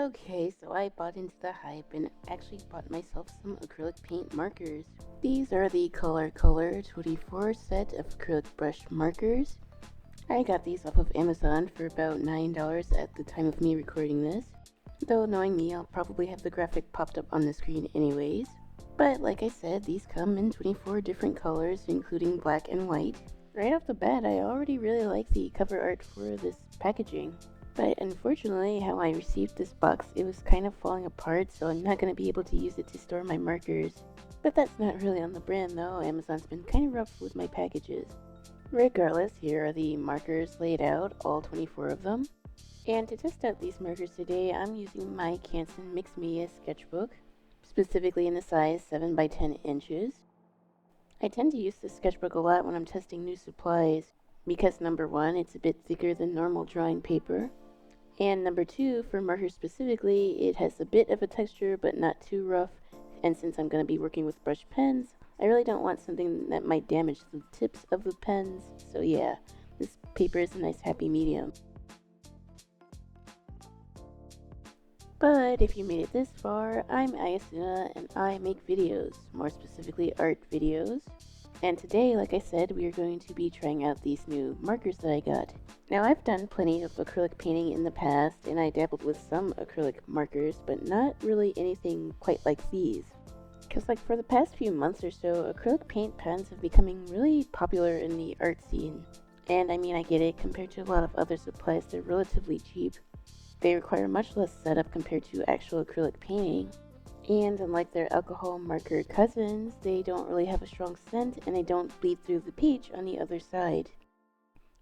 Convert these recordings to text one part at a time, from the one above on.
Okay, so I bought into the hype and actually bought myself some acrylic paint markers. These are the Color 24 set of acrylic brush markers. I got these off of Amazon for about $9 at the time of me recording this. Though knowing me, I'll probably have the graphic popped up on the screen anyways. But like I said, these come in 24 different colors, including black and white. Right off the bat, I already really like the cover art for this packaging. But unfortunately, how I received this box, it was kind of falling apart, so I'm not going to be able to use it to store my markers. But that's not really on the brand though. Amazon's been kind of rough with my packages. Regardless, here are the markers laid out, all 24 of them. And to test out these markers today, I'm using my Canson Mixed Media sketchbook, specifically in the size 7 by 10 inches. I tend to use this sketchbook a lot when I'm testing new supplies, because number one, it's a bit thicker than normal drawing paper. And number two, for markers specifically, it has a bit of a texture but not too rough, and since I'm going to be working with brush pens, I really don't want something that might damage the tips of the pens, so yeah, this paper is a nice happy medium. But if you made it this far, I'm Ayasuna and I make videos, more specifically art videos. And today, like I said, we are going to be trying out these new markers that I got. Now, I've done plenty of acrylic painting in the past, and I dabbled with some acrylic markers, but not really anything quite like these. Because like for the past few months or so, acrylic paint pens have becoming really popular in the art scene. And I mean, I get it, compared to a lot of other supplies, they're relatively cheap. They require much less setup compared to actual acrylic painting. And unlike their alcohol marker cousins, they don't really have a strong scent and they don't bleed through the peach on the other side.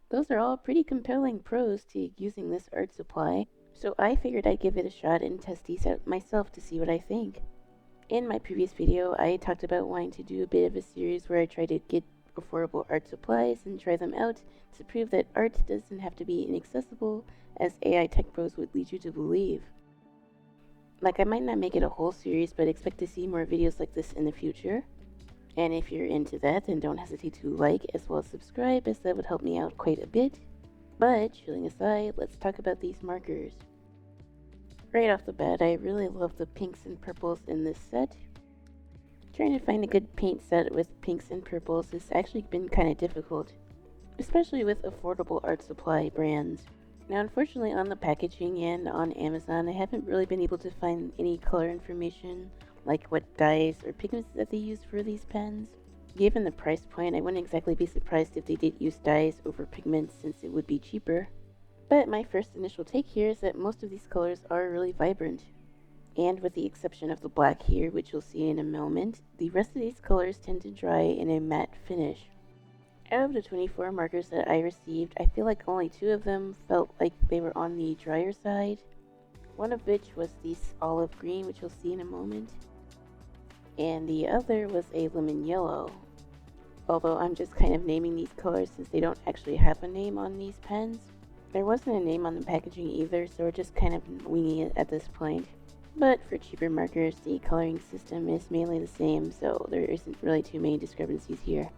Those are all pretty compelling pros to using this art supply, so I figured I'd give it a shot and test these out myself to see what I think. In my previous video, I talked about wanting to do a bit of a series where I try to get affordable art supplies and try them out to prove that art doesn't have to be inaccessible as AI tech pros would lead you to believe. Like, I might not make it a whole series, but expect to see more videos like this in the future. And if you're into that, then don't hesitate to like as well as subscribe, as that would help me out quite a bit. But, chilling aside, let's talk about these markers. Right off the bat, I really love the pinks and purples in this set. Trying to find a good paint set with pinks and purples has actually been kind of difficult, especially with affordable art supply brands. Now, unfortunately, on the packaging and on Amazon, I haven't really been able to find any color information, like what dyes or pigments that they use for these pens. Given the price point, I wouldn't exactly be surprised if they did use dyes over pigments, since it would be cheaper. But my first initial take here is that most of these colors are really vibrant. And with the exception of the black here, which you'll see in a moment, the rest of these colors tend to dry in a matte finish. Out of the 24 markers that I received, I feel like only 2 of them felt like they were on the drier side. One of which was this olive green, which you'll see in a moment. And the other was a lemon yellow. Although I'm just kind of naming these colors since they don't actually have a name on these pens. There wasn't a name on the packaging either, so we're just kind of winging it at this point. But for cheaper markers, the coloring system is mainly the same, so there isn't really too many discrepancies here.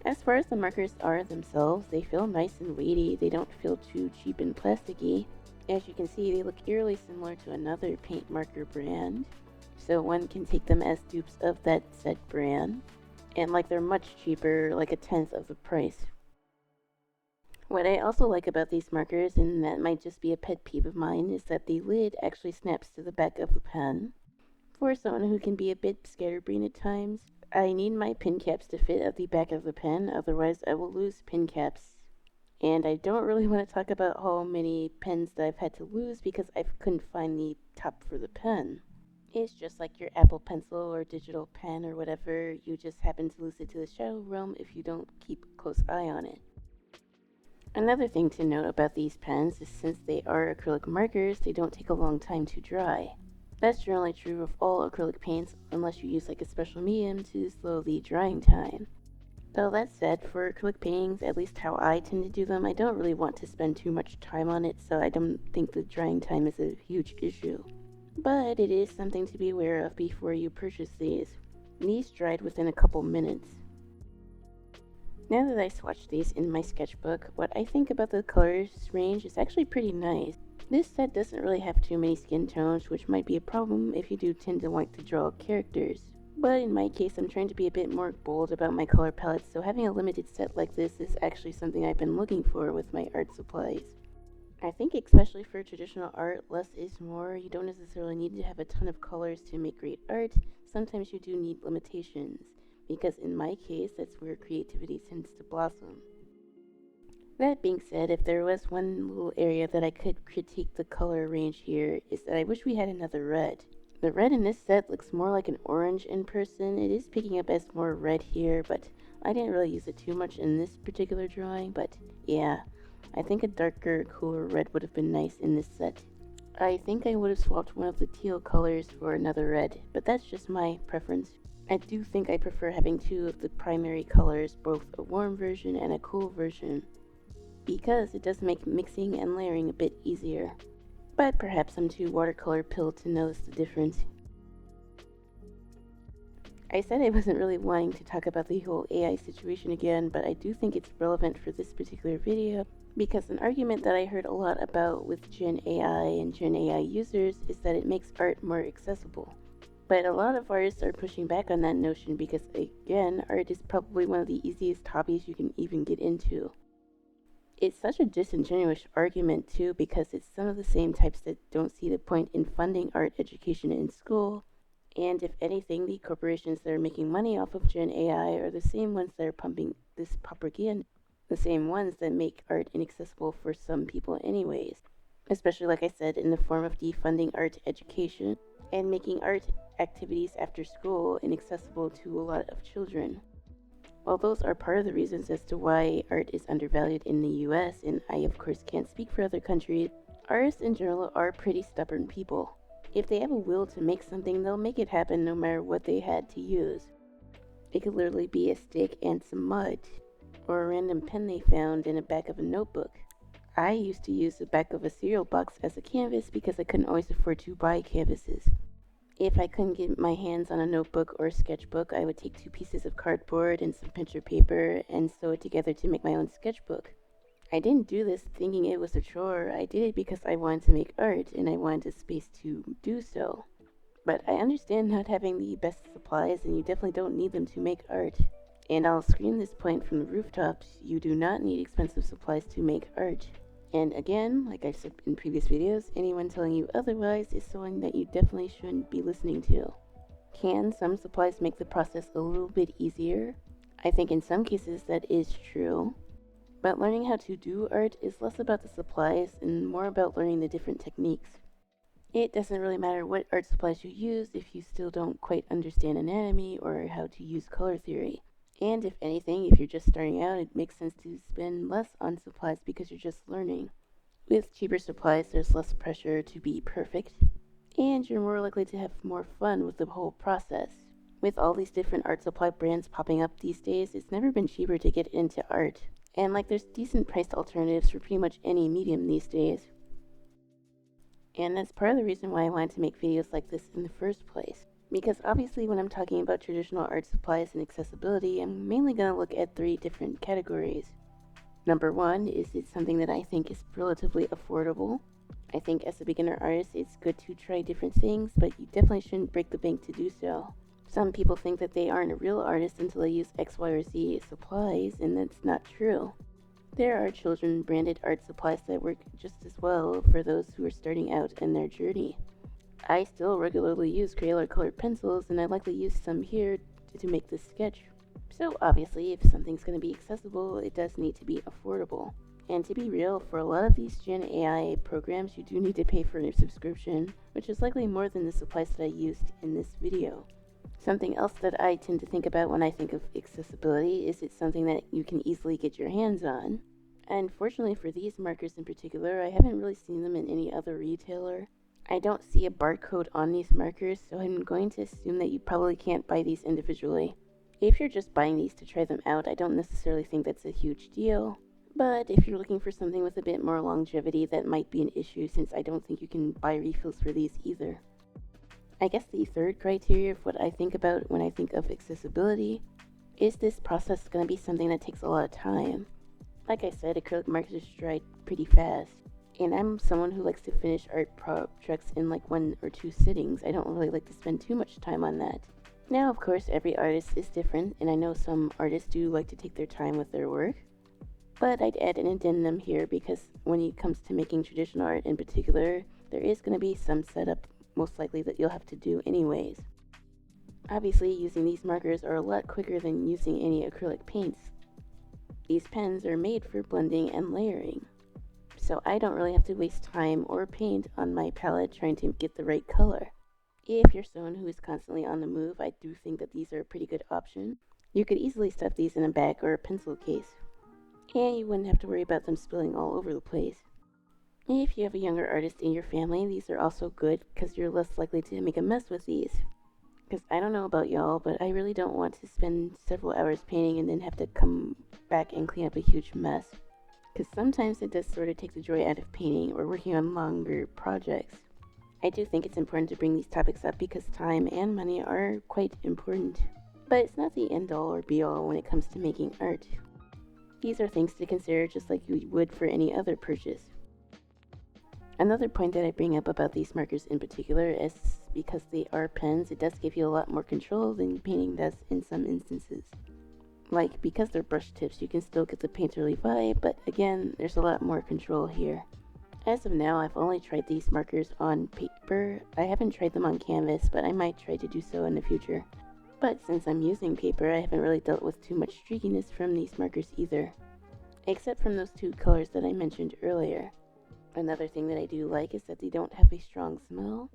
As far as the markers are themselves, they feel nice and weighty. They don't feel too cheap and plasticky. As you can see, they look eerily similar to another paint marker brand, so one can take them as dupes of that said brand. And like, they're much cheaper, like 1/10 of the price. What I also like about these markers, and that might just be a pet peeve of mine, is that the lid actually snaps to the back of the pen. For someone who can be a bit scatterbrained at times, I need my pin caps to fit at the back of the pen, otherwise I will lose pin caps. And I don't really want to talk about how many pens that I've had to lose because I couldn't find the top for the pen. It's just like your Apple Pencil or digital pen or whatever, you just happen to lose it to the shadow realm if you don't keep a close eye on it. Another thing to note about these pens is since they are acrylic markers, they don't take a long time to dry. That's generally true of all acrylic paints, unless you use like a special medium to slow the drying time. Though that said, for acrylic paintings, at least how I tend to do them, I don't really want to spend too much time on it, so I don't think the drying time is a huge issue. But it is something to be aware of before you purchase these. These dried within a couple minutes. Now that I swatched these in my sketchbook, what I think about the colors range is actually pretty nice. This set doesn't really have too many skin tones, which might be a problem if you do tend to want to draw characters. But in my case, I'm trying to be a bit more bold about my color palette, so having a limited set like this is actually something I've been looking for with my art supplies. I think especially for traditional art, less is more. You don't necessarily need to have a ton of colors to make great art. Sometimes you do need limitations, because in my case, that's where creativity tends to blossom. That being said, if there was one little area that I could critique the color range here, is that I wish we had another red. The red in this set looks more like an orange in person. It is picking up as more red here, but I didn't really use it too much in this particular drawing, but yeah, I think a darker, cooler red would have been nice in this set. I think I would have swapped one of the teal colors for another red, but that's just my preference. I do think I prefer having two of the primary colors, both a warm version and a cool version, because it does make mixing and layering a bit easier. But perhaps I'm too watercolor pilled to notice the difference. I said I wasn't really wanting to talk about the whole AI situation again, but I do think it's relevant for this particular video, because an argument that I heard a lot about with Gen AI and Gen AI users is that it makes art more accessible. But a lot of artists are pushing back on that notion because, again, art is probably one of the easiest hobbies you can even get into. It's such a disingenuous argument too, because it's some of the same types that don't see the point in funding art education in school, and if anything, the corporations that are making money off of Gen AI are the same ones that are pumping this propaganda, the same ones that make art inaccessible for some people anyways, especially like I said, in the form of defunding art education and making art activities after school inaccessible to a lot of children. While those are part of the reasons as to why art is undervalued in the US, and I of course can't speak for other countries, artists in general are pretty stubborn people. If they have a will to make something, they'll make it happen no matter what they had to use. It could literally be a stick and some mud, or a random pen they found in the back of a notebook. I used to use the back of a cereal box as a canvas because I couldn't always afford to buy canvases. If I couldn't get my hands on a notebook or a sketchbook, I would take 2 pieces of cardboard and some picture paper and sew it together to make my own sketchbook. I didn't do this thinking it was a chore. I did it because I wanted to make art and I wanted a space to do so. But I understand not having the best supplies, and you definitely don't need them to make art. And I'll scream this point from the rooftops: you do not need expensive supplies to make art. And again, like I said in previous videos, anyone telling you otherwise is someone that you definitely shouldn't be listening to. Can some supplies make the process a little bit easier? I think in some cases that is true. But learning how to do art is less about the supplies and more about learning the different techniques. It doesn't really matter what art supplies you use if you still don't quite understand anatomy or how to use color theory. And if anything, if you're just starting out, it makes sense to spend less on supplies because you're just learning. With cheaper supplies, there's less pressure to be perfect, and you're more likely to have more fun with the whole process. With all these different art supply brands popping up these days, it's never been cheaper to get into art. And there's decent priced alternatives for pretty much any medium these days. And that's part of the reason why I wanted to make videos like this in the first place. Because obviously when I'm talking about traditional art supplies and accessibility, I'm mainly going to look at 3 different categories. Number 1, is it something that I think is relatively affordable? I think as a beginner artist, it's good to try different things, but you definitely shouldn't break the bank to do so. Some people think that they aren't a real artist until they use X, Y, or Z supplies, and that's not true. There are children branded art supplies that work just as well for those who are starting out in their journey. I still regularly use Crayola colored pencils, and I likely use some here to make this sketch. So obviously, if something's going to be accessible, it does need to be affordable. And to be real, for a lot of these Gen AI programs, you do need to pay for a subscription, which is likely more than the supplies that I used in this video. Something else that I tend to think about when I think of accessibility is it's something that you can easily get your hands on. And fortunately for these markers in particular, I haven't really seen them in any other retailer. I don't see a barcode on these markers, so I'm going to assume that you probably can't buy these individually. If you're just buying these to try them out, I don't necessarily think that's a huge deal. But if you're looking for something with a bit more longevity, that might be an issue, since I don't think you can buy refills for these either. I guess the third criteria of what I think about when I think of accessibility is this process going to be something that takes a lot of time. Like I said, acrylic markers dry pretty fast. And I'm someone who likes to finish art projects in like 1 or 2 sittings. I don't really like to spend too much time on that. Now, of course, every artist is different, and I know some artists do like to take their time with their work. But I'd add an addendum here because when it comes to making traditional art in particular, there is going to be some setup, most likely, that you'll have to do anyways. Obviously, using these markers are a lot quicker than using any acrylic paints. These pens are made for blending and layering, so I don't really have to waste time or paint on my palette trying to get the right color. If you're someone who is constantly on the move, I do think that these are a pretty good option. You could easily stuff these in a bag or a pencil case, and you wouldn't have to worry about them spilling all over the place. If you have a younger artist in your family, these are also good because you're less likely to make a mess with these. Because I don't know about y'all, but I really don't want to spend several hours painting and then have to come back and clean up a huge mess. Because sometimes it does sort of take the joy out of painting or working on longer projects. I do think it's important to bring these topics up because time and money are quite important. But it's not the end all or be all when it comes to making art. These are things to consider just like you would for any other purchase. Another point that I bring up about these markers in particular is because they are pens, it does give you a lot more control than painting does in some instances. Like, because they're brush tips, you can still get the painterly vibe, but again, there's a lot more control here. As of now, I've only tried these markers on paper. I haven't tried them on canvas, but I might try to do so in the future. But since I'm using paper, I haven't really dealt with too much streakiness from these markers either. Except from those 2 colors that I mentioned earlier. Another thing that I do like is that they don't have a strong smell,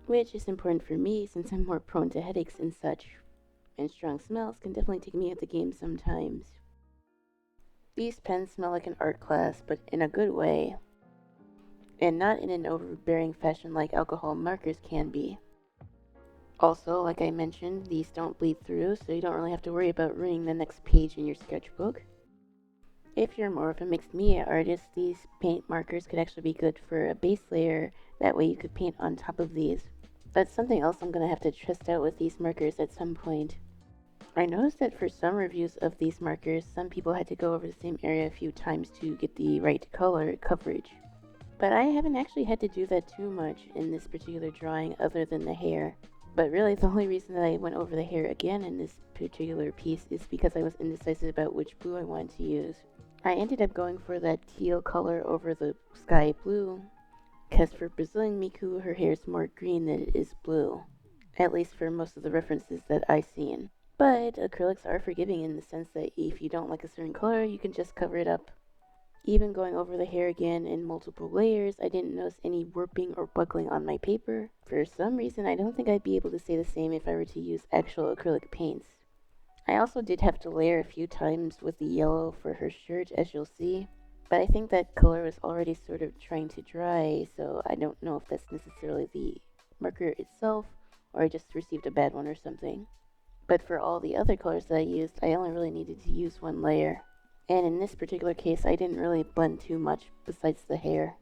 which is important for me since I'm more prone to headaches and such, and strong smells can definitely take me out the game sometimes. These pens smell like an art class, but in a good way, and not in an overbearing fashion like alcohol markers can be. Also, like I mentioned, these don't bleed through, so you don't really have to worry about ruining the next page in your sketchbook. If you're more of a mixed media artist, these paint markers could actually be good for a base layer, that way you could paint on top of these. That's something else I'm going to have to test out with these markers at some point. I noticed that for some reviews of these markers, some people had to go over the same area a few times to get the right color coverage. But I haven't actually had to do that too much in this particular drawing other than the hair. But really the only reason that I went over the hair again in this particular piece is because I was indecisive about which blue I wanted to use. I ended up going for that teal color over the sky blue, because for Brazilian Miku, her hair is more green than it is blue, at least for most of the references that I've seen. But acrylics are forgiving in the sense that if you don't like a certain color, you can just cover it up. Even going over the hair again in multiple layers, I didn't notice any warping or buckling on my paper. For some reason, I don't think I'd be able to say the same if I were to use actual acrylic paints. I also did have to layer a few times with the yellow for her shirt, as you'll see, but I think that color was already sort of trying to dry, so I don't know if that's necessarily the marker itself, or I just received a bad one or something. But for all the other colors that I used, I only really needed to use 1 layer. And in this particular case, I didn't really blend too much besides the hair.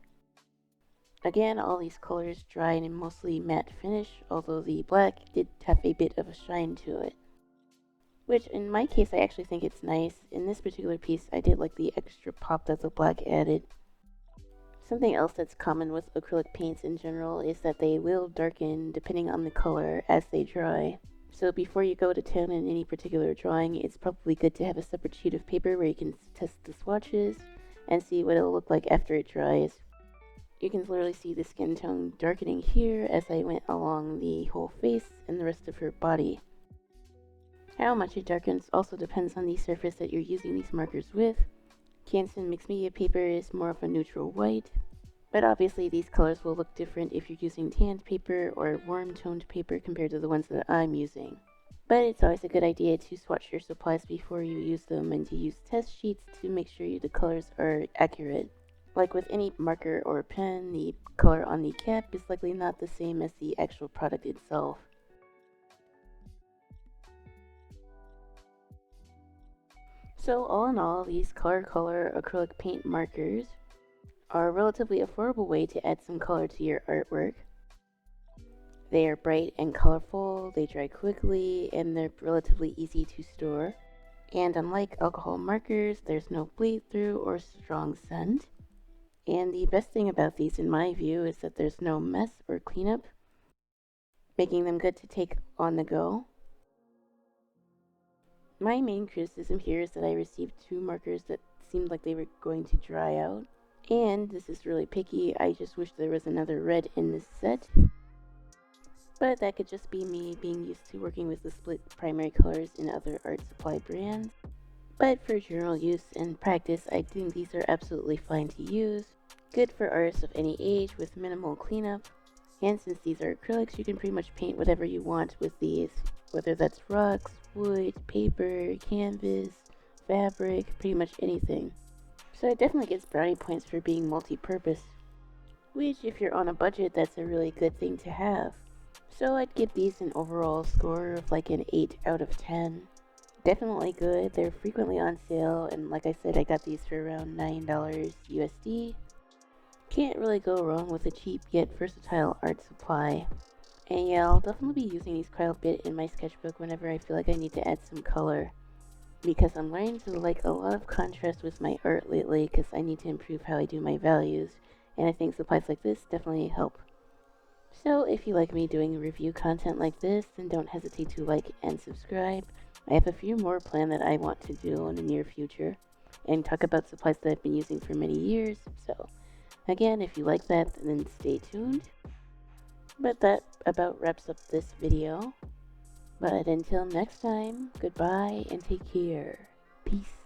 Again, all these colors dried in mostly matte finish, although the black did have a bit of a shine to it. Which, in my case, I actually think it's nice. In this particular piece, I did like the extra pop that the black added. Something else that's common with acrylic paints in general is that they will darken depending on the color as they dry. So before you go to town in any particular drawing, it's probably good to have a separate sheet of paper where you can test the swatches and see what it'll look like after it dries. You can literally see the skin tone darkening here as I went along the whole face and the rest of her body. How much it darkens also depends on the surface that you're using these markers with. Canson mixed media paper is more of a neutral white, but obviously these colors will look different if you're using tanned paper or warm toned paper compared to the ones that I'm using. But it's always a good idea to swatch your supplies before you use them and to use test sheets to make sure the colors are accurate. Like with any marker or pen, the color on the cap is likely not the same as the actual product itself. So all in all, these color acrylic paint markers are a relatively affordable way to add some color to your artwork. They are bright and colorful, they dry quickly, and they're relatively easy to store. And unlike alcohol markers, there's no bleed through or strong scent. And the best thing about these, in my view, is that there's no mess or cleanup, making them good to take on the go. My main criticism here is that I received 2 markers that seemed like they were going to dry out. And this is really picky, I just wish there was another red in this set. But that could just be me being used to working with the split primary colors in other art supply brands. But for general use and practice, I think these are absolutely fine to use. Good for artists of any age with minimal cleanup. And since these are acrylics, you can pretty much paint whatever you want with these. Whether that's rocks, wood, paper, canvas, fabric, pretty much anything. So it definitely gets brownie points for being multi-purpose. Which, if you're on a budget, that's a really good thing to have. So I'd give these an overall score of like an 8 out of 10. Definitely good. They're frequently on sale, and like I said, I got these for around $9 USD. Can't really go wrong with a cheap yet versatile art supply. And yeah, I'll definitely be using these quite a bit in my sketchbook whenever I feel like I need to add some color. Because I'm learning to like a lot of contrast with my art lately, because I need to improve how I do my values, and I think supplies like this definitely help. So if you like me doing review content like this, then don't hesitate to like and subscribe. I have a few more planned that I want to do in the near future, and talk about supplies that I've been using for many years. So again, if you like that, then stay tuned. But that about wraps up this video. But until next time, goodbye and take care. Peace.